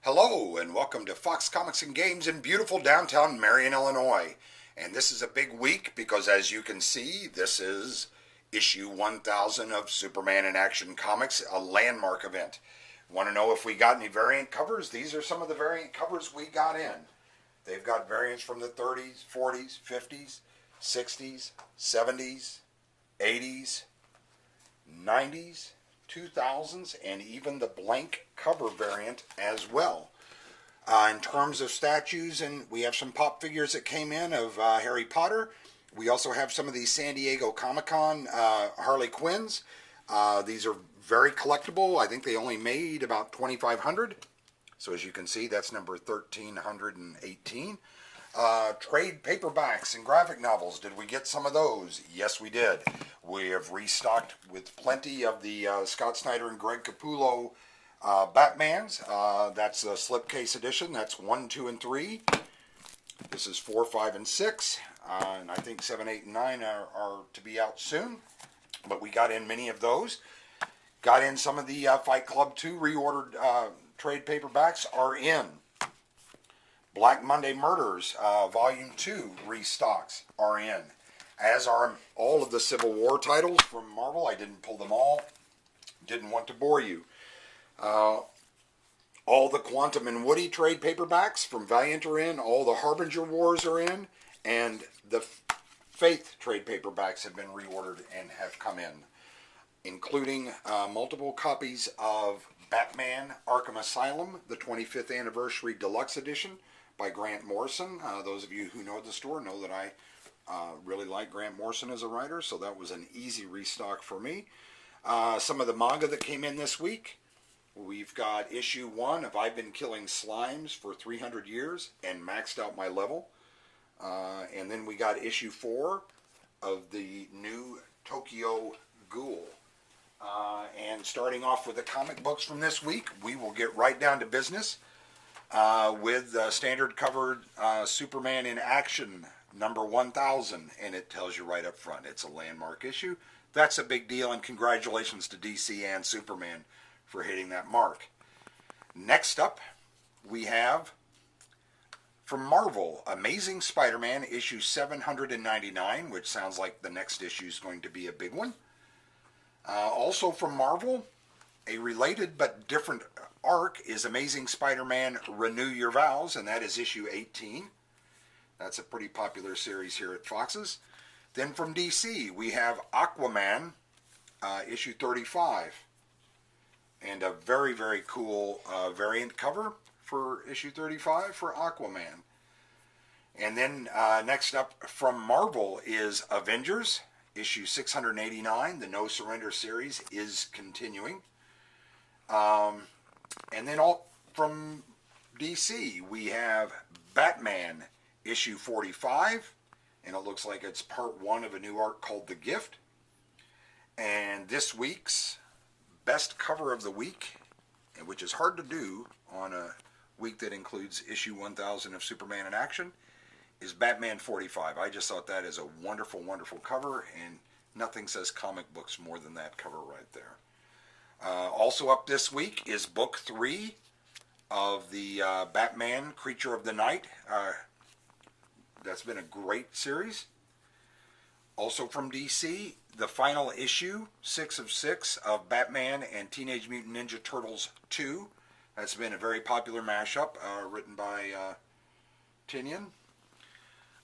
Hello and welcome to Fox Comics and Games in beautiful downtown Marion, Illinois. And this is a big week because, as you can see, this is issue 1000 of Superman in Action Comics, a landmark event. Want to know if we got any variant covers? These are some of the variant covers we got in. They've got variants from the 30s, 40s, 50s, 60s, 70s, 80s, 90s, 2000s, and even the blank cover variant as well. In terms of statues, and we have some pop figures that came in of Harry Potter. We also have some of these San Diego Comic-Con Harley Quinns. These are very collectible. I think they only made about 2,500. So as you can see, that's number 1,318. Trade paperbacks and graphic novels. Did we get some of those? Yes, we did. We have restocked with plenty of the Scott Snyder and Greg Capullo Batmans. That's a slipcase edition. That's 1, 2, and 3. This is 4, 5, and 6. And I think 7, 8, and 9 are to be out soon. But we got in many of those. Got in some of the Fight Club 2 reordered trade paperbacks are in. Black Monday Murders, Volume 2 restocks are in. As are all of the Civil War titles from Marvel. I didn't pull them all. Didn't want to bore you. All the Quantum and Woody trade paperbacks from Valiant are in. All the Harbinger Wars are in. And the Faith trade paperbacks have been reordered and have come in, including multiple copies of Batman Arkham Asylum, the 25th Anniversary Deluxe Edition by Grant Morrison. Those of you who know the store know that I really like Grant Morrison as a writer, so that was an easy restock for me. Some of the manga that came in this week. We've got issue 1 of I've Been Killing Slimes for 300 years and maxed out my level. And then we got issue 4 of the new Tokyo Ghoul. And starting off with the comic books from this week, we will get right down to business with the standard covered Superman in Action number 1000, and it tells you right up front it's a landmark issue. That's a big deal, and congratulations to DC and Superman for hitting that mark. Next up, we have from Marvel, Amazing Spider-Man issue 799, which sounds like the next issue is going to be a big one. Also from Marvel, a related but different arc is Amazing Spider-Man Renew Your Vows, and that is issue 18. That's a pretty popular series here at Fox's. Then from DC, we have Aquaman, issue 35. And a very, very cool variant cover for issue 35 for Aquaman. And then next up from Marvel is Avengers, issue 689. The No Surrender series is continuing. And then all from DC, we have Batman, issue 45. And it looks like it's part 1 of a new arc called The Gift. And this week's best cover of the week, which is hard to do on a week that includes issue 1000 of Superman in Action, is Batman 45. I just thought that is a wonderful, wonderful cover, and nothing says comic books more than that cover right there. Also up this week is book 3 of the Batman Creature of the Night. That's been a great series. Also from DC, the final issue, 6 of 6, of Batman and Teenage Mutant Ninja Turtles 2. That's been a very popular mashup written by Tinian.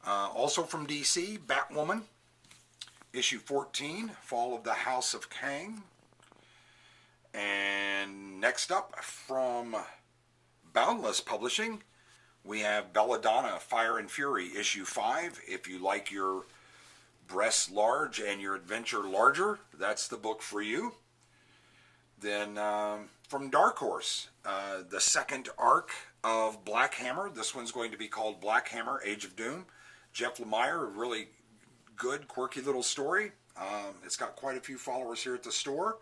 Also from DC, Batwoman, issue 14, Fall of the House of Kang. And next up from Boundless Publishing, we have Belladonna, Fire and Fury, issue 5. If you like your breasts large and your adventure larger, that's the book for you. Then from Dark Horse, the second arc of Black Hammer. This one's going to be called Black Hammer, Age of Doom. Jeff Lemire, a really good, quirky little story. It's got quite a few followers here at the store.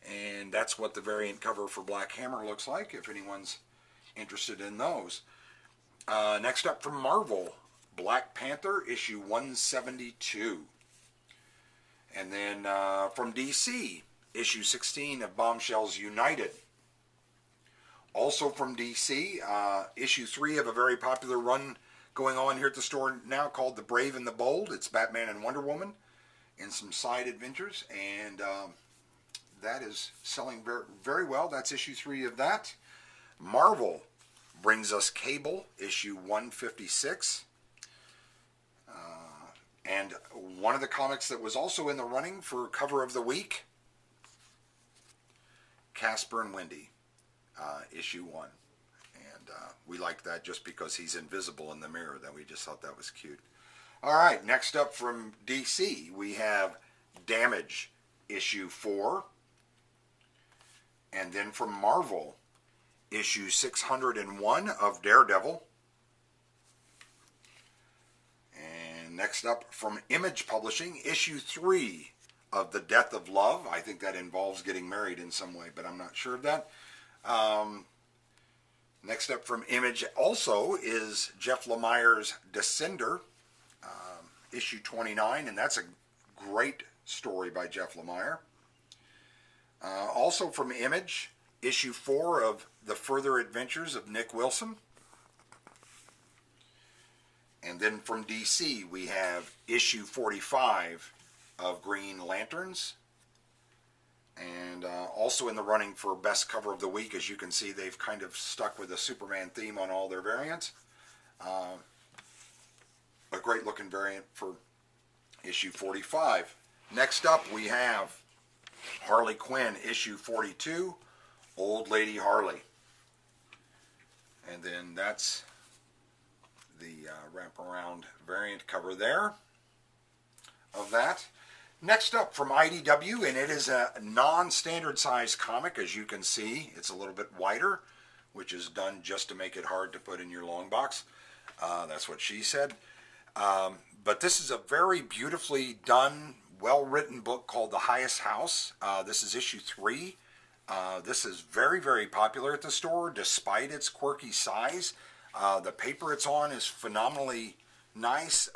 And that's what the variant cover for Black Hammer looks like, if anyone's interested in those. Next up from Marvel, Black Panther, issue 172. And then from DC, issue 16 of Bombshells United. Also from DC, issue 3 of a very popular run going on here at the store now called The Brave and the Bold. It's Batman and Wonder Woman in some side adventures, and that is selling very, very well. That's issue 3 of that. Marvel brings us Cable, issue 156. And one of the comics that was also in the running for cover of the week, Casper and Wendy, issue 1. And we liked that just because he's invisible in the mirror. Then we just thought that was cute. All right, next up from DC, we have Damage, issue 4. And then from Marvel, issue 601 of Daredevil. And next up from Image Publishing, issue 3 of The Death of Love. I think that involves getting married in some way, but I'm not sure of that. Next up from Image also is Jeff Lemire's Descender, issue 29, and that's a great story by Jeff Lemire. Also from Image, issue 4 of The Further Adventures of Nick Wilson. And then from DC, we have issue 45 of Green Lanterns. And also in the running for best cover of the week, as you can see, they've kind of stuck with the Superman theme on all their variants. A great looking variant for issue 45. Next up we have Harley Quinn, issue 42, Old Lady Harley. And then that's the wraparound variant cover there of that. Next up from IDW, and it is a non-standard size comic. As you can see, it's a little bit wider, which is done just to make it hard to put in your long box. That's what she said. But this is a very beautifully done, well-written book called The Highest House. This is issue 3. This is very, very popular at the store, despite its quirky size. The paper it's on is phenomenally nice.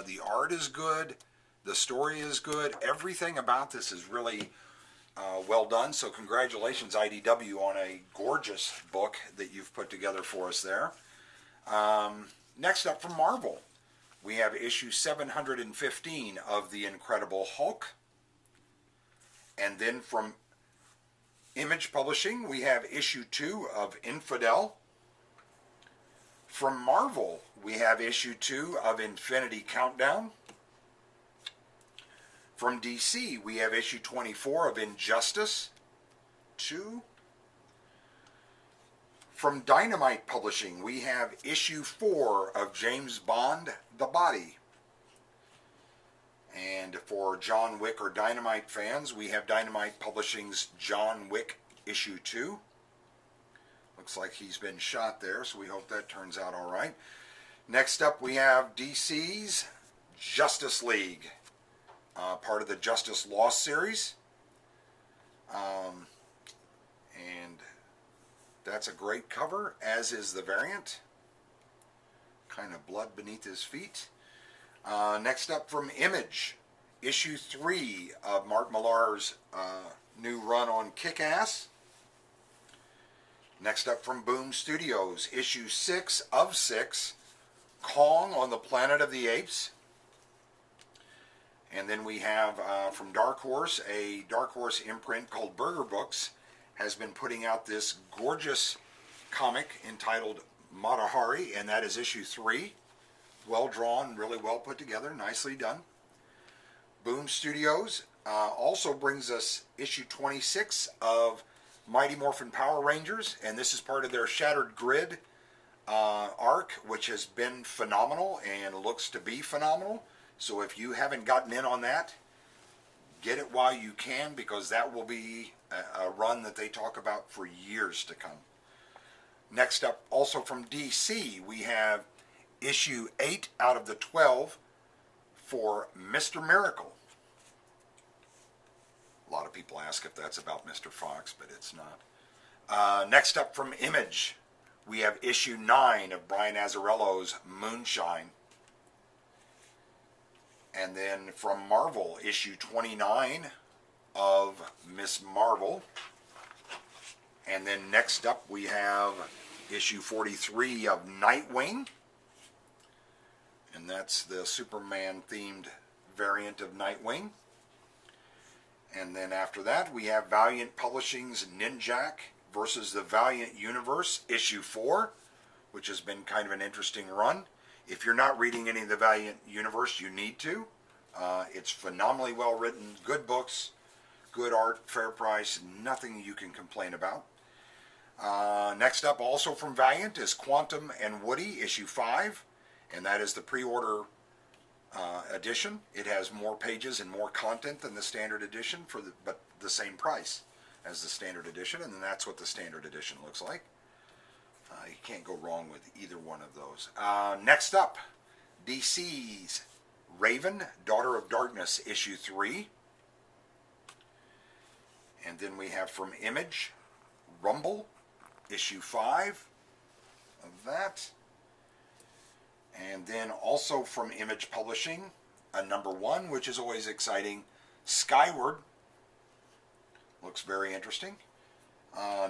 The art is good. The story is good. Everything about this is really well done. So congratulations, IDW, on a gorgeous book that you've put together for us there. Next up from Marvel, we have issue 715 of The Incredible Hulk. And then from Image Publishing, we have issue 2 of Infidel. From Marvel, we have issue 2 of Infinity Countdown. From DC, we have issue 24 of Injustice 2. From Dynamite Publishing, we have issue 4 of James Bond, The Body. And for John Wick or Dynamite fans, we have Dynamite Publishing's John Wick issue 2. Looks like he's been shot there, so we hope that turns out all right. Next up, we have DC's Justice League, part of the Justice Lost series. And that's a great cover, as is the variant. Kind of blood beneath his feet. Next up from Image, issue 3 of Mark Millar's new run on Kick-Ass. Next up from Boom Studios, issue 6 of 6, Kong on the Planet of the Apes. And then we have from Dark Horse, a Dark Horse imprint called Burger Books has been putting out this gorgeous comic entitled Matahari, and that is issue 3. Well drawn, really well put together, nicely done. Boom Studios also brings us issue 26 of Mighty Morphin Power Rangers, and this is part of their Shattered Grid arc, which has been phenomenal and looks to be phenomenal. So if you haven't gotten in on that, get it while you can, because that will be a run that they talk about for years to come. Next up, also from DC, we have issue 8 out of the 12 for Mr. Miracle. A lot of people ask if that's about Mr. Fox, but it's not. Next up from Image, we have issue 9 of Brian Azzarello's Moonshine. And then from Marvel, issue 29 of Miss Marvel. And then next up we have issue 43 of Nightwing. And that's the Superman themed variant of Nightwing. And then after that we have Valiant Publishing's Ninjak versus the Valiant Universe issue 4, which has been kind of an interesting run. If you're not reading any of the Valiant Universe, you need to. It's phenomenally well written, good books, good art, fair price, nothing you can complain about. Next up, also from Valiant, is Quantum and Woody issue 5, and that is the pre-order edition. It has more pages and more content than the standard edition, but the same price as the standard edition, and then that's what the standard edition looks like. You can't go wrong with either one of those. Next up, DC's Raven, Daughter of Darkness issue 3. And then we have from Image, Rumble issue 5 of that. And then also from Image Publishing, a number 1, which is always exciting, Skyward. Looks very interesting.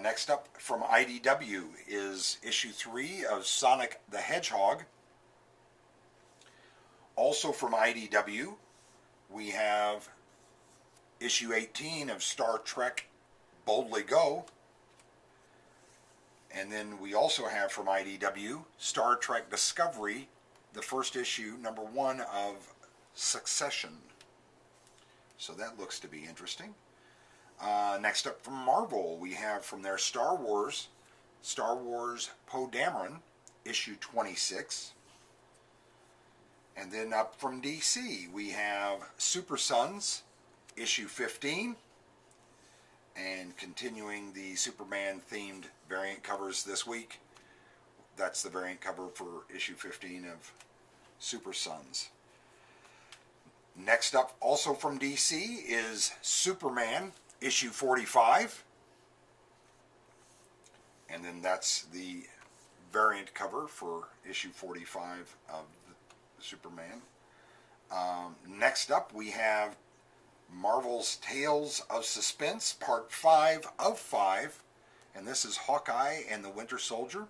Next up from IDW is issue 3 of Sonic the Hedgehog. Also from IDW, we have issue 18 of Star Trek Boldly Go. And then we also have from IDW Star Trek Discovery, the first issue, number 1 of Succession. So that looks to be interesting. Next up from Marvel, we have from their Star Wars Poe Dameron, issue 26. And then up from DC, we have Super Sons, issue 15. And continuing the Superman-themed variant covers this week, that's the variant cover for issue 15 of Super Sons. Next up, also from DC, is Superman, issue 45. And then that's the variant cover for issue 45 of Superman. Next up, we have Marvel's Tales of Suspense, Part 5 of 5. And this is Hawkeye and the Winter Soldier.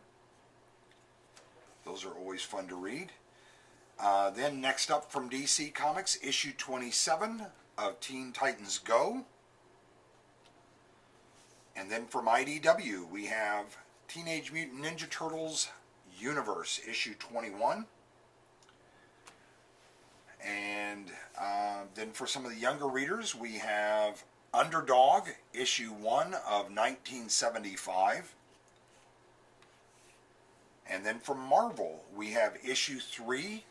Those are always fun to read. Then next up from DC Comics, issue 27 of Teen Titans Go. And then from IDW, we have Teenage Mutant Ninja Turtles Universe, issue 21. And then for some of the younger readers, we have Underdog, issue 1 of 1975. And then from Marvel, we have issue 3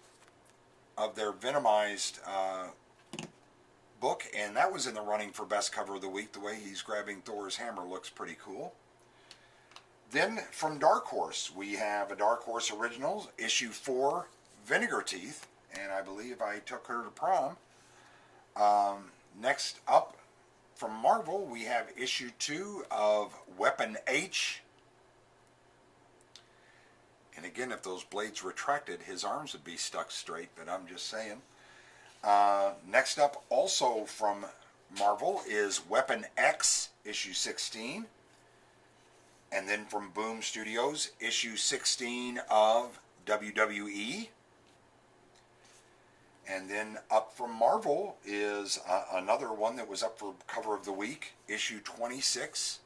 of their Venomized book, and that was in the running for best cover of the week. The way he's grabbing Thor's hammer looks pretty cool. Then from Dark Horse, we have a Dark Horse Originals, issue 4, Vinegar Teeth, and I believe I took her to prom. Next up from Marvel, we have issue 2 of Weapon H. And again, if those blades retracted, his arms would be stuck straight, but I'm just saying. Next up, also from Marvel, is Weapon X, issue 16. And then from Boom Studios, issue 16 of WWE. And then up from Marvel is another one that was up for cover of the week, issue 26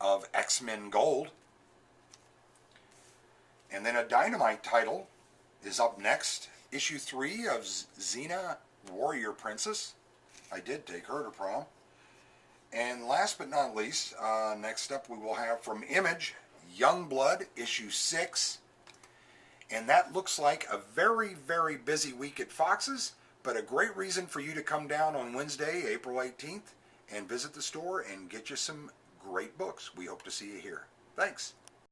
of X-Men Gold. And then a Dynamite title is up next, issue 3 of Xena, Warrior Princess. I did take her to prom. And last but not least, next up we will have from Image, Youngblood, issue 6. And that looks like a very, very busy week at Fox's, but a great reason for you to come down on Wednesday, April 18th, and visit the store and get you some great books. We hope to see you here. Thanks.